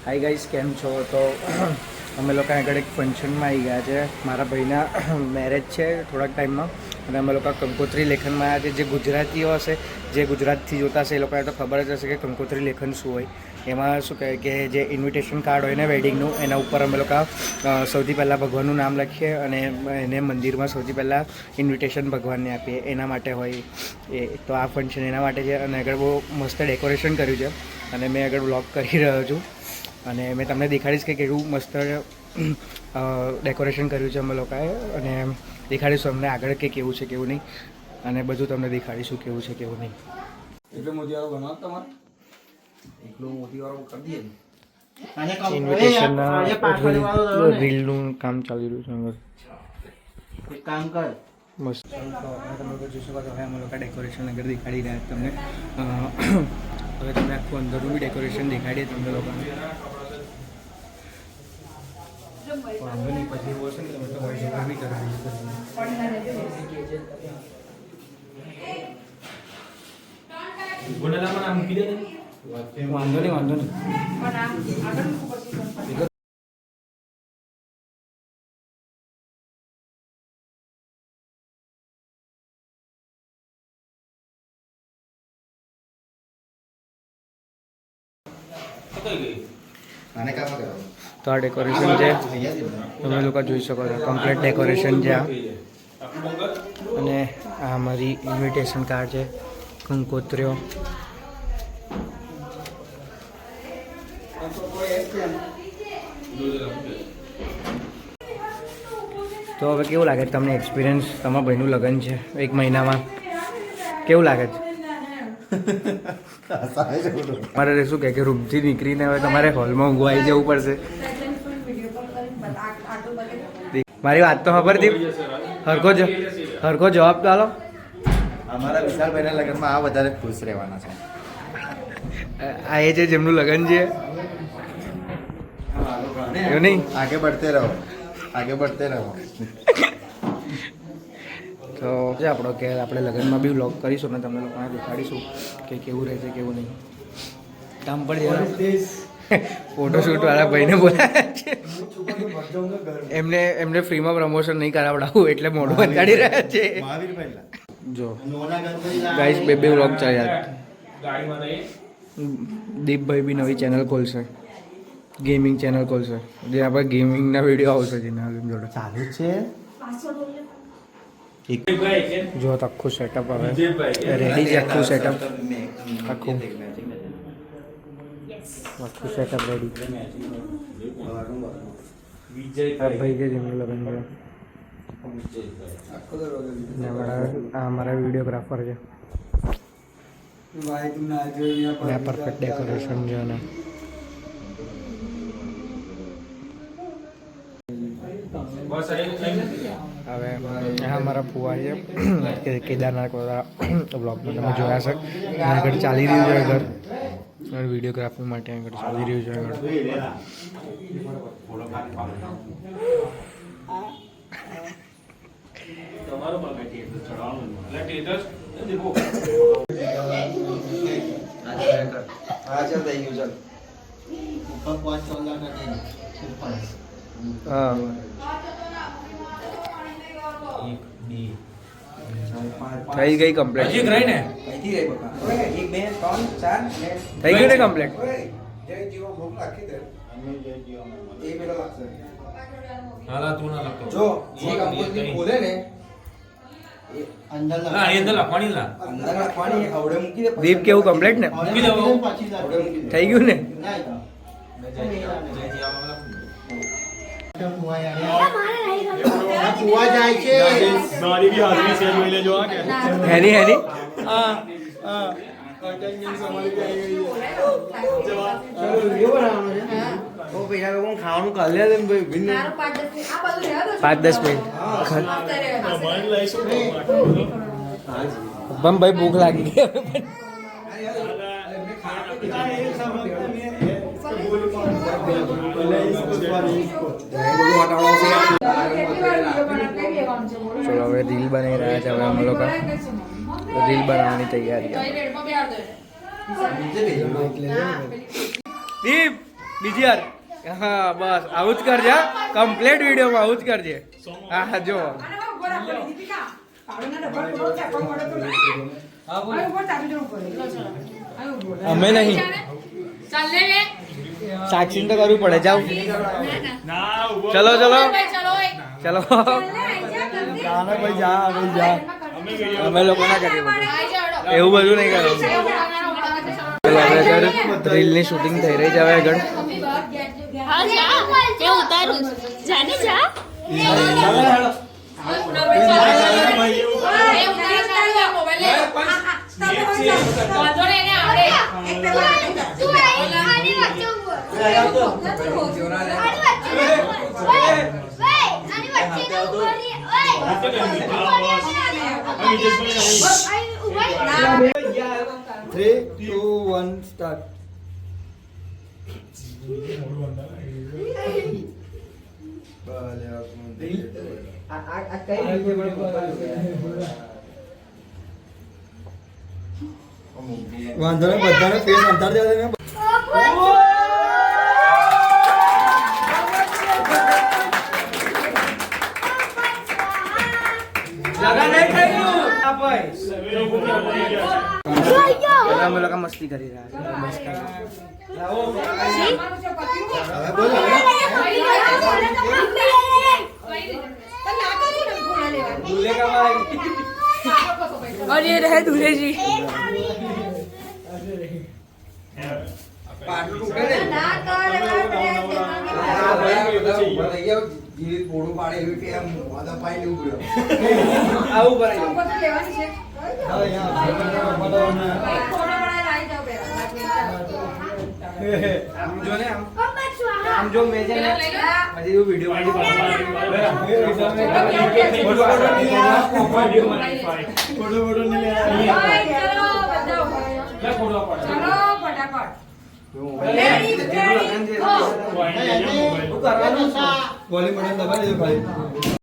Hi guys, કેમ છો? તો અમે લોકો આગળ એક ફંક્શનમાં આવી ગયા છે. મારા ભાઈના મેરેજ છે થોડાક ટાઈમમાં, અને અમે લોકો કંકોત્રી લેખનમાં આવ્યા છે. જે ગુજરાતીઓ હશે, જે ગુજરાતથી જોતા હશે, એ લોકોને તો ખબર જ હશે કે કંકોત્રી લેખન શું હોય. એમાં શું કહે કે જે ઇન્વિટેશન કાર્ડ હોય ને વેડિંગનું, એના ઉપર અમે લોકો સૌથી પહેલાં ભગવાનનું નામ લખીએ અને એને મંદિરમાં સૌથી પહેલાં ઇન્વિટેશન ભગવાનને આપીએ. એના માટે હોય એ. તો આ ફંક્શન એના માટે છે, અને આગળ બહુ મસ્ત ડેકોરેશન કર્યું છે, અને મેં આગળ વ્લોગ કરી રહ્યો છું. અને મેં તમને દેખાડીશ કે કેવું મસ્ત ડેકોરેશન કર્યું છે અમે લોકોએ, અને દેખાડીશું અમને આગળ કે કેવું છે કેવું નહીં, અને બધું તમને દેખાડીશું કેવું છે કેવું નહીં. એટલું મોતીવાળું બનાવો તમારે, એટલું મોતીવાળું કરી દઈએ ને. ઇન્વિટેશનના રીલનું કામ ચાલી રહ્યું છે. એક કામ કર મસ્ત તમે લોકો જોઈ શકો છો. હવે અમે લોકો ડેકોરેશન આગળ દેખાડી રહ્યા તમને. હવે તમને આખું અંદરનું બી ડેકોરેશન દેખાડીએ તમને લોકોને. વાંધો નહીં, પછી એવું હશે ને તમે તો વોઇસ ઓવર બી કરી વાંધો નહીં, વાંધો નહીં. તો આ ડેકોરેશન છે, તમે લોકો જોઈ શકો છો. કમ્પ્લીટ ડેકોરેશન છે આ. અને આ અમારી ઇન્વિટેશન કાર્ડ છે, કંકોત્રીઓ. તો હવે કેવું લાગે તમને એક્સપિરિયન્સ? તમારા ભાઈનું લગ્ન છે 1 મહિનામાં, કેવું લાગે છે? મારે શું કે રૂમથી નીકળીને હવે તમારે હોલમાં ઊંઘવા આવી જવું પડશે. મારી વાત તો ખબર હતી. હરખો જવાબ તો આલો. અમારા વિશાલભાઈના લગ્નમાં આ વધારે ખુશ રહેવાના છે. આ એ છે જેમનું લગ્ન છે, એવું નહીં? આગે બઢતે રહો, આગે બઢતે રહો. તો છે આપણો કે આપણે લગ્નમાં બી વ્લોગ કરીશું ને તમને લોકોને દેખાડીશું કે કેવું રહેશે કેવું નહીં. કામ પર ફોટોશૂટ વાળા ભાઈને બોલાયા છે. એમને ફ્રીમાં પ્રમોશન નહીં કરાવડાવું એટલે મોઢું બંધાડી રહ્યા છે. જો ગાઈસ, બે વ્લોગ ચાલ્યા. દીપભાઈ બી નવી ચેનલ ખોલશે, ગેમિંગ ચેનલ ખોલશે, જ્યાં પર ગેમિંગના વિડીયો આવશે. જેના જોડે ચાલુ છે. જો આખું સેટઅપ હવે રેડી છે. આખું સેટઅપ સેટઅપ રેડી. ભાઈ છે જેમનું લગ્ન છે. આ અમારા વિડીયોગ્રાફર છે. પરફેક્ટ ડેકોરેશન છે. અને હવે અમારા ફુવા છે કેદારનાથ વાળા બ્લોગમાં તમે જોયા છે. આગળ ચાલી રહ્યું છે, આગળ વિડીયોગ્રાફી માટે આગળ ચાલી રહ્યું છે. આગળ હા, થઈ ગઈ કમ્પ્લીટ. થઈ ગયું ને કમ્પ્લીટ? દીપ કેવું કમ્પ્લીટ ને? થઈ ગયું ને? હેની ખાવાનું કાલે 5-10 મિનિટ ભાઈ ભૂખ લાગી ગઈ. ચલો હવે રીલ બનાવી રહ્યા છે. હવે અમે લોકો રીલ બનાવવાની તૈયારી. દીપ બીજી વાર હા બસ આવું જ કરજે કમ્પ્લીટ વિડીયોમાં આવું જ કરજે હા હા જો અમે નહીં સાક્ષી તો કરવું પડે જાઓ ચલો ચલો ચલો અમે લોકો ના કરીએ બધું એવું બધું નહીં કરવાનું રીલ ની શૂટિંગ થઈ રહી છે હવે આગળ Three, two, one, start. વાંધો નહીં બધાને ફેસ અંતર દે ને અમે લોકો મસ્તી કરી રહ્યા और ये रहे दूल्हे जी આવું કરે જો ને આમ જો મેં છે ને હજી એવું વિડીયો વોલ્યુમ બટન દબાવી દેજો ખાલી